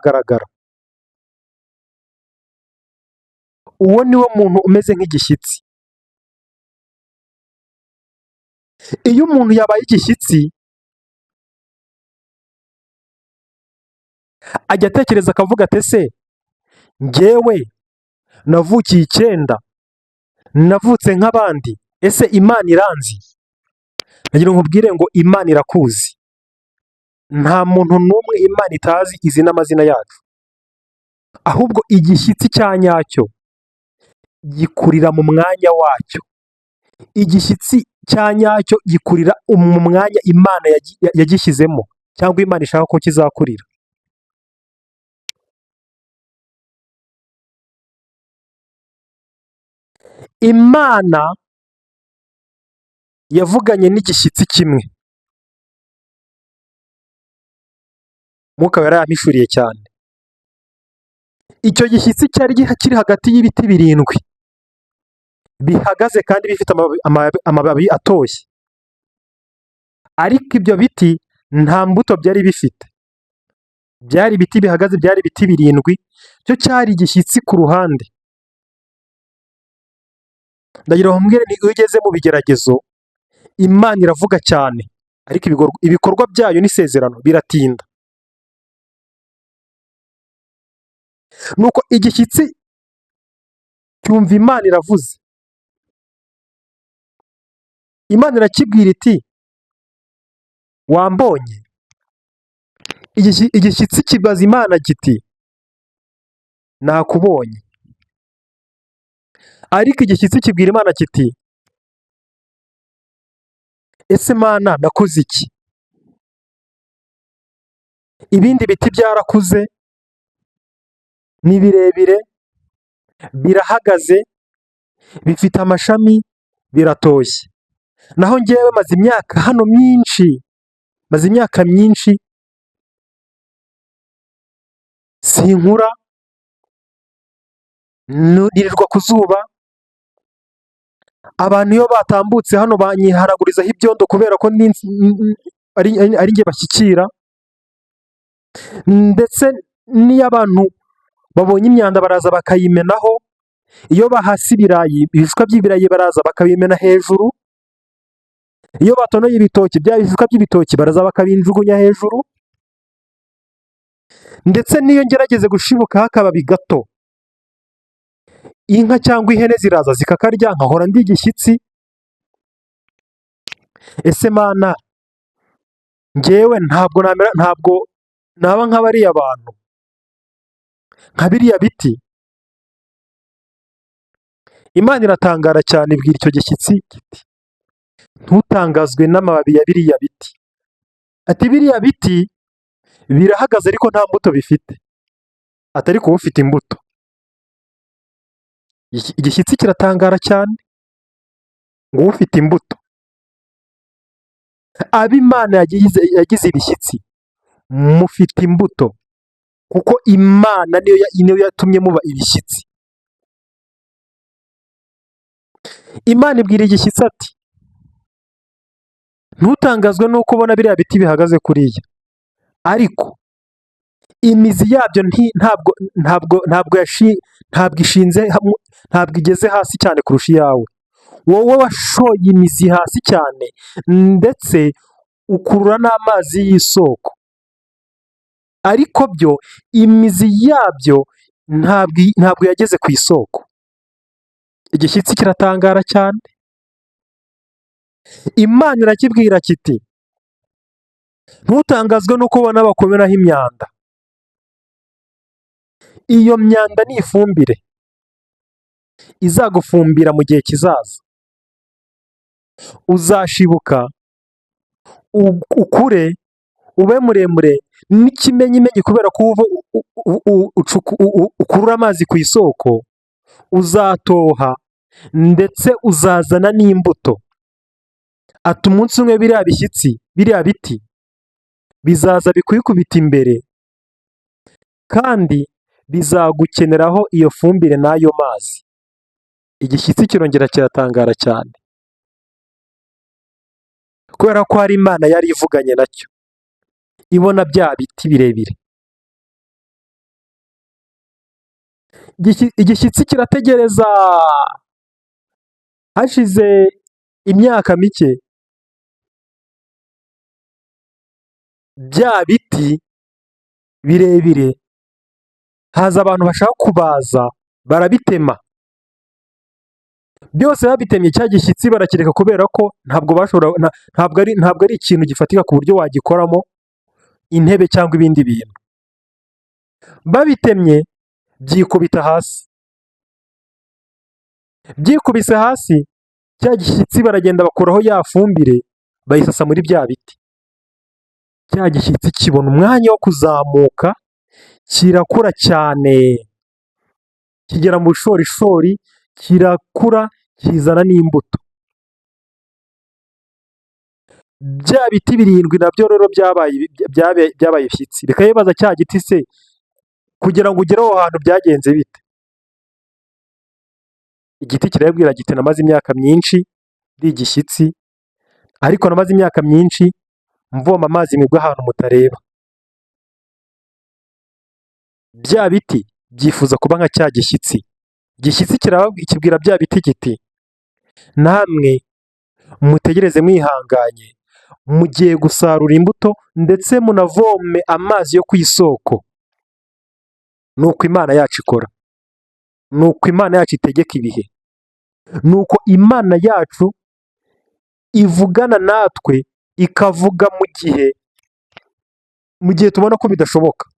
kugaragara. Uwo ni wo muntu umeze nk'igishyitsi. Iyo umuntu yabaye igishyitsi ajya atekereza akavuga ati ese njyewe navukiye icyenda, navutse nk'abandi, ese Imana iranzi? Nagira ngo nkubwire ngo Imana irakuzi. Nta muntu n'umwe Imana itazi izi n'amazina yacu. Ahubwo igishyitsi cya nyacyo gikurira mu mwanya wacyo. Igishyitsi cya nyacyo gikurira mu mwanya Imana yagishyizemo cyangwa Imana ishaka ko kizakurira. Imana yavuganye n'igishyitsi kimwe. Mwuka wera yampishuriye cyane. Icyo gishyitsi cyari kiri hagati y'ibiti birindwi bihagaze kandi bifite amababi atoshye, ariko ibyo biti nta mbuto byari bifite. Byari ibiti bihagaze, byari ibiti birindwi, cyo cyari igishyitsi ku ruhande. Ndagira ngo mbwire ni iyo ugeze mu bigeragezo Imana iravuga cyane, ariko ibikorwa byayo n'isezerano biratinda. Nuko igishyitsi cyumva Imana iravuze. Imana irakibwira iti wambonye? Igishyitsi kibaza Imana kiti nakubonye. Ariko igishyitsi kibwira Imana kiti ese Mana nakoze iki? Ibindi biti byarakuze, ni birebire, birahagaze, bifite amashami, biratoshye. Naho njyewe maze imyaka hano myinshi, maze imyaka myinshi sinkura, nirirwa ku zuba, abantu iyo batambutse hano banyiharagurizaho ibyondo kubera ko ari njye bashyikira, ndetse n'iyo abantu babonye imyanda baraza bakayimenaho. Iyo bahase ibirayi, ibishishwa by'ibirayi baraza bakabimena hejuru. Iyo batonoye ibitoki, bya bishishwa by'ibitoki baraza bakabinjugunya hejuru. Ndetse n'iyo ngerageze gushibukaho akababi gato, inka cyangwa ihene ziraza zikakarya, nkahora ndi igishyitsi. Ese Mana njyewe ntabwo naba nka bariya bantu, nka biriya biti? Imana iratangara cyane, ibwira icyo gishyitsi kiti ntutangazwe n'amababi ya biriya biti. Ati biriya biti birahagaze ariko nta mbuto bifite. Ati ariko wowe ufite imbuto. Igishyitsi kiratangara cyane ngo ufite imbuto. Abo Imana yagize ibishyitsi mufite imbuto, kuko Imana niyo yatumye muba ibishyitsi. Imana ibwira igishyitsi ati ntutangazwe nuko ubona biriya biti bihagaze kuriya, ariko imizi yabyo ntabwo igeze hasi cyane kurusha iyawe. Wowe washoye imizi hasi cyane, ndetse ukurura n'amazi y'isoko, ariko byo imizi yabyo ntabwo yageze ku isoko. Igishyitsi kiratangara cyane. Imana irakibwira kiti ntutangazwe nuko ubona bakomeraho imyanda. Iyo myanda ni ifumbire izagufumbira mu gihe kizaza. Uzashibuka, ukure, ube muremure n'ikimenyimenyi, kubera ko ukurura amazi ku isoko. Uzatoha ndetse uzazana n'imbuto. Ati umunsi umwe biriya bishyitsi, biriya biti bizaza bikwikubita imbere, kandi bizagukeneraho iyo fumbire n'ayo mazi. Igishyitsi kirongera kiratangara cyane, kubera ko hari Imana yari ivuganye nacyo, ibona bya biti birebire. Igishyitsi kirategereza. Hashize imyaka mike, bya biti birebire haza abantu bashaka kubaza barabitema. Byose babitemye, cya gishyitsi barakireka kubera ko ntabwo ari ikintu gifatika ku buryo wagikoramo intebe cyangwa ibindi bintu. Babitemye byikubita hasi. Byikubise hasi, cya gishyitsi baragenda bakuraho ya fumbire bayisasa muri bya biti. Cya gishyitsi kibona umwanya wo kuzamuka, kirakura cyane, kigera mu bushorishori, kirakura, kizana n'imbuto. Bya biti birindwi nabyo rero byabaye ibishyitsi. Reka yibaza cya giti se, kugira ngo ugere aho hantu byagenze bite? Igiti kirabibwira giti namaze imyaka myinshi ndi igishyitsi, ariko namaze imyaka myinshi mvoma amazi mwebwe ahantu mutareba. Bya biti byifuza kuba nka cya gishyitsi. Igishyitsi kibwira bya biti kiti namwe mutegereze mwihanganye, mugiye gusarura imbuto ndetse munavome amazi yo ku isoko. Ni uko Imana yacu ikora, ni uko Imana yacu itegeka ibihe, ni uko Imana yacu ivugana natwe, ikavuga mu gihe tubona ko bidashoboka.